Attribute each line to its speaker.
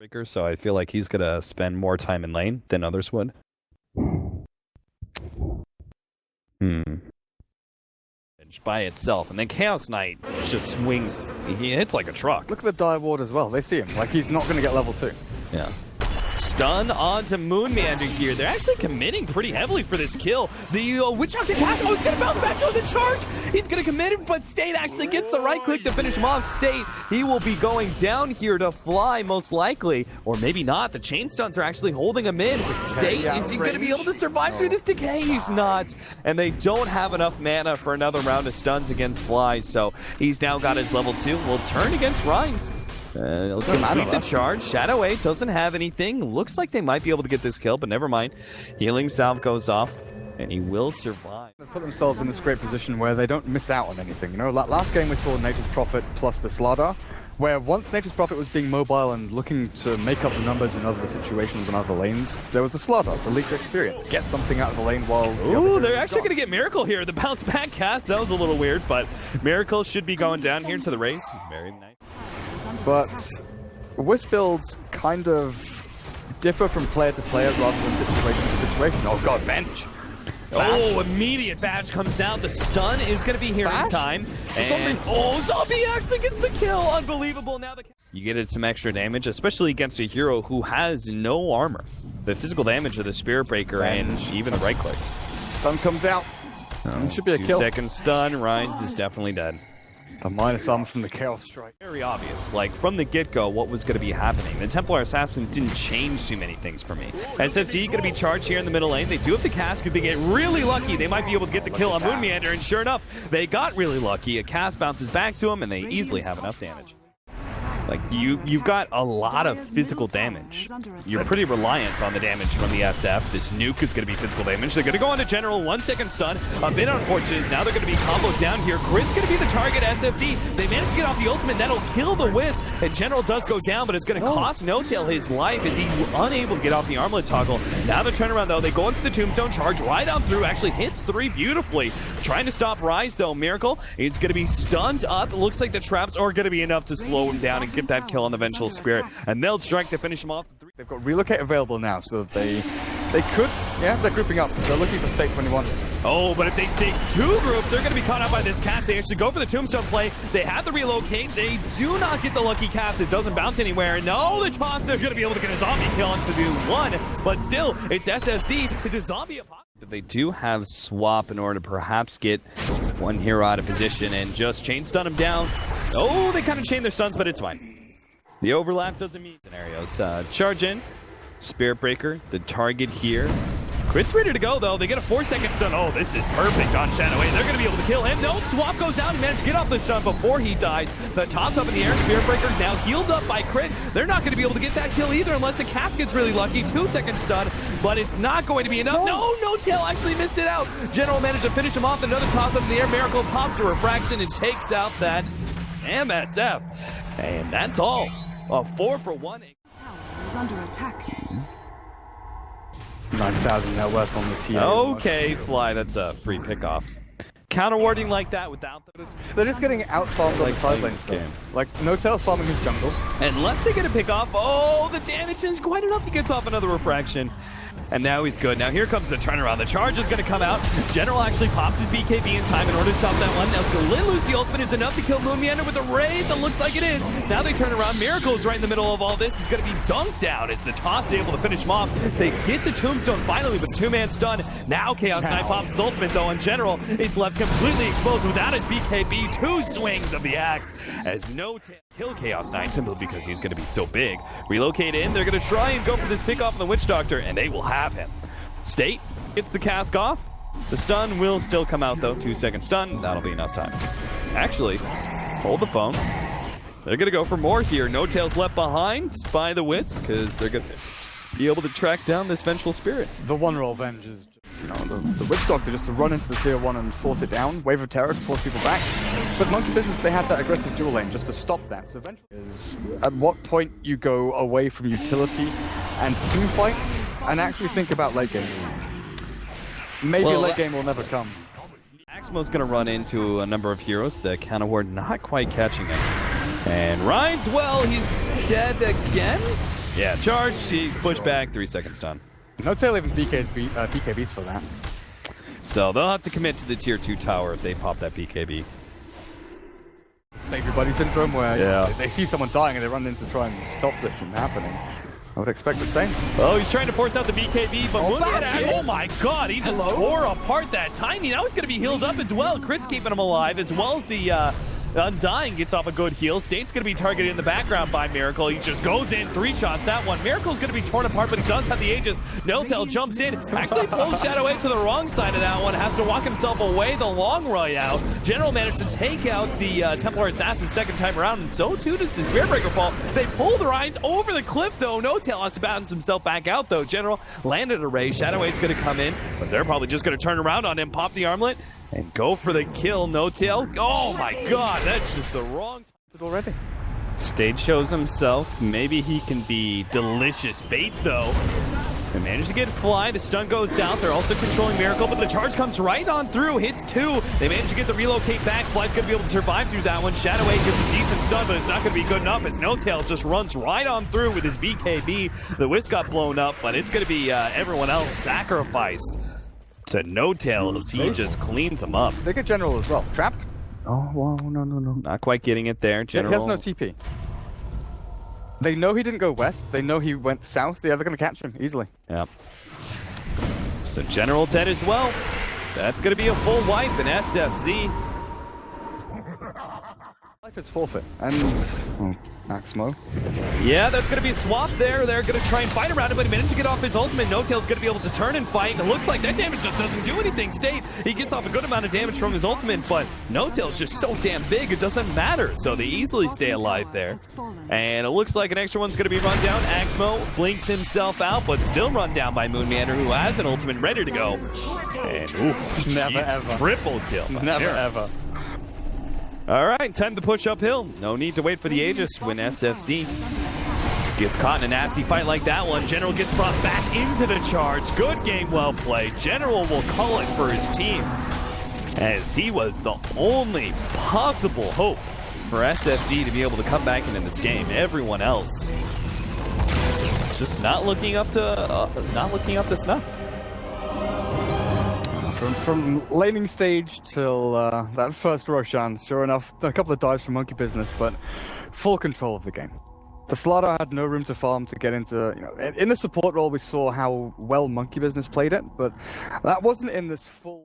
Speaker 1: Breaker, so I feel like he's going to spend more time in lane than others would. By itself, and then Chaos Knight just swings. He hits like a truck.
Speaker 2: Look at the Dire Ward as well. They see him. Like, he's not going to get level 2.
Speaker 1: Yeah. Stun onto Moonmeander here. They're actually committing pretty heavily for this kill. The Witch Doctor cast. Oh, he's going to bounce back to the charge. He's going to commit it, but State actually gets the right click to finish him off. State, he will be going down here to fly, most likely. Or maybe not. The chain stuns are actually holding him in. State, is he going to be able to survive through this decay? He's not. And they don't have enough mana for another round of stuns against Fly, so he's now got his level 2. Will turn against Rhines. He'll complete the charge. Shadow 8 doesn't have anything. Looks like they might be able to get this kill, but never mind. Healing salve goes off, and he will survive.
Speaker 2: They put themselves in this great position where they don't miss out on anything. You know, last game we saw Nature's Prophet plus the Slardar, where once Nature's Prophet was being mobile and looking to make up the numbers in other situations and other lanes, there was the Slardar, the league experience. Get something out of the lane while...
Speaker 1: Ooh, they're actually going to get Miracle here. The bounce back cast, that was a little weird, but Miracle should be going down here to the race. Very nice.
Speaker 2: But Wisp builds kind of differ from player to player rather than situation to situation. Oh god, Bench!
Speaker 1: Oh, immediate Bash comes out. The stun is going to be here in time. And Zombie actually gets the kill. Unbelievable. Now you get some extra damage, especially against a hero who has no armor. The physical damage of the Spirit Breaker and even the right clicks.
Speaker 2: Stun comes out. It should be a kill.
Speaker 1: 2-second stun. Rhines is definitely dead.
Speaker 2: A minus armor from the Chaos Strike.
Speaker 1: Very obvious, like from the get-go, what was going to be happening. The Templar Assassin didn't change too many things for me. SFC going to be charged here in the middle lane. They do have the cast. If they get really lucky, they might be able to get the kill on Moonmeander, and sure enough, they got really lucky. A cast bounces back to them, and they easily have enough damage. Like, you've got a lot of physical damage. You're pretty reliant on the damage from the SF. This nuke is going to be physical damage. They're going to go on to General, 1-second stun. A bit unfortunate. Now they're going to be comboed down here. Crit's going to be the target, SFC. They managed to get off the ultimate. That'll kill the Wisp. And General does go down, but it's going to cost No-Tail his life as he's unable to get off the armlet toggle. Now the turnaround, though. They go into the Tombstone, charge right on through. Actually hits 3 beautifully. Trying to stop Rise, though. Miracle is going to be stunned up. It looks like the traps are going to be enough to slow him down and get that kill on the Vengeful Spirit, and they'll strike to finish him off.
Speaker 2: They've got Relocate available now, so that they could, they're grouping up. They're looking for State 21.
Speaker 1: Oh, but if they take 2 groups, they're going to be caught out by this cast. They actually go for the Tombstone play. They have the Relocate. They do not get the lucky cast. It doesn't bounce anywhere. No, the toss, they're going to be able to get a zombie kill into do 1, but still, it's SFC. It's a zombie apocalypse. They do have swap in order to perhaps get one hero out of position and just chain stun him down. Oh, they kind of chain their stuns, but it's fine. The overlap doesn't mean scenarios. Charge in, Spirit Breaker, the target here. Crit's ready to go, though. They get a 4-second stun. Oh, this is perfect on Shadow 8. They're going to be able to kill him. No, swap goes out. He managed to get off the stun before he dies. The toss up in the air. Spirit Breaker now healed up by Crit. They're not going to be able to get that kill either unless the cast gets really lucky. 2-second stun, but it's not going to be enough. No tail actually missed it out. General managed to finish him off. Another toss up in the air. Miracle pops a refraction and takes out that MSF. And that's all. A 4-for-1.
Speaker 3: Tower is under attack.
Speaker 2: 9,000 net worth on the TA.
Speaker 1: Okay, Fly, that's a free pickoff. Counter warding like that without them.
Speaker 2: They're just getting out-farmed on the side lane still. Like, No-Tail's farming his jungle.
Speaker 1: Unless they get a pick off, oh, the damage is quite enough to get off another refraction. And now he's good. Now here comes the turnaround. The charge is going to come out. General actually pops his BKB in time in order to stop that one. Now Skalin lose the ultimate is enough to kill Moonmeander with a raid that looks like it is. Now they turn around. Miracle is right in the middle of all this. It's going to be dunked down as the toss is able to finish him off. They get the Tombstone finally with a 2-man stun. Now Chaos Knight pops his ultimate though, and General is left completely exposed without his BKB. 2 swings of the axe as No-Tail kill Chaos Knight simply because he's going to be so big. Relocate in. They're going to try and go for this pick off of the Witch Doctor, and they will have him. State gets the cask off. The stun will still come out though. 2-second stun. That'll be enough time. Actually, hold the phone. They're going to go for more here. No-Tail's left behind by the Wisp because they're going to be able to track down this Vengeful Spirit.
Speaker 2: The one-roll Venge is, the Witch Doctor just to run into the tier 1 and force it down. Wave of Terror to force people back. But Monkey Business, they had that aggressive dual lane just to stop that. So Venge is at what point you go away from utility and team fight and actually think about late game. Maybe late game will never come.
Speaker 1: Axmo's going to run into a number of heroes. The counter ward not quite catching him. And Rhines, well, he's dead again. Yeah, charge, he's pushed back, 3 seconds done.
Speaker 2: No tail even PKBs for that.
Speaker 1: So they'll have to commit to the tier 2 tower if they pop that PKB.
Speaker 2: Save your buddy syndrome where
Speaker 1: Yeah.
Speaker 2: they see someone dying and they run in to try and stop it from happening. I would expect the same.
Speaker 1: Oh, he's trying to force out the BKB, but look at that.
Speaker 2: shit.
Speaker 1: Oh my god, he just tore apart that Tiny. Now he's going to be healed up as well. Crit's keeping him alive, as well as the Undying gets off a good heal. State's going to be targeted in the background by Miracle. He just goes in, 3 shots that one. Miracle's going to be torn apart, but he does have the Aegis. Notel jumps in, actually pulls Shadow A to the wrong side of that one, has to walk himself away the long way out. General managed to take out the Templar Assassin second time around, and so too does the Spearbreaker fall. They pull the Rhines over the cliff, though. Notel has to bounce himself back out, though. General landed a ray. Shadow A's going to come in, but they're probably just going to turn around on him, pop the armlet, and go for the kill. Notel. Oh my god, that's just the wrong time already. Stage shows himself. Maybe he can be delicious bait, though. They manage to get Fly. The stun goes out. They're also controlling Miracle, but the charge comes right on through. Hits 2. They manage to get the relocate back. Fly's going to be able to survive through that one. Shadow 8 gets a decent stun, but it's not going to be good enough as Notel just runs right on through with his BKB. The Wisp got blown up, but it's going to be everyone else sacrificed to Notel as he just cleans them up.
Speaker 2: They get General as well. Trapped? Oh, well, no.
Speaker 1: Not quite getting it there. General.
Speaker 2: He has no TP. They know he didn't go west. They know he went south. Yeah, they're going to catch him easily.
Speaker 1: Yep. So General dead as well. That's going to be a full wipe in SFZ.
Speaker 2: Life is forfeit. And Axmo.
Speaker 1: Yeah, that's going to be a swap there. They're going to try and fight around it, but he managed to get off his ultimate. Notail's going to be able to turn and fight. It looks like that damage just doesn't do anything. State, he gets off a good amount of damage from his ultimate, but Notail's just so damn big, it doesn't matter. So they easily stay alive there. And it looks like an extra one's going to be run down. Axmo blinks himself out, but still run down by Moonmander, who has an ultimate ready to go. And ooh,
Speaker 2: Never ever.
Speaker 1: Triple kill.
Speaker 2: Never ever.
Speaker 1: All right, time to push uphill. No need to wait for the Aegis when SFZ gets caught in a nasty fight like that one. General gets brought back into the charge. Good game, well played. General will call it for his team, as he was the only possible hope for SFZ to be able to come back into this game. Everyone else just not looking up to snuff.
Speaker 2: From laning stage till that first Roshan, sure enough, a couple of dives from Monkey Business, but full control of the game. The Slaughter had no room to farm to get into, in the support role we saw how well Monkey Business played it, but that wasn't in this full...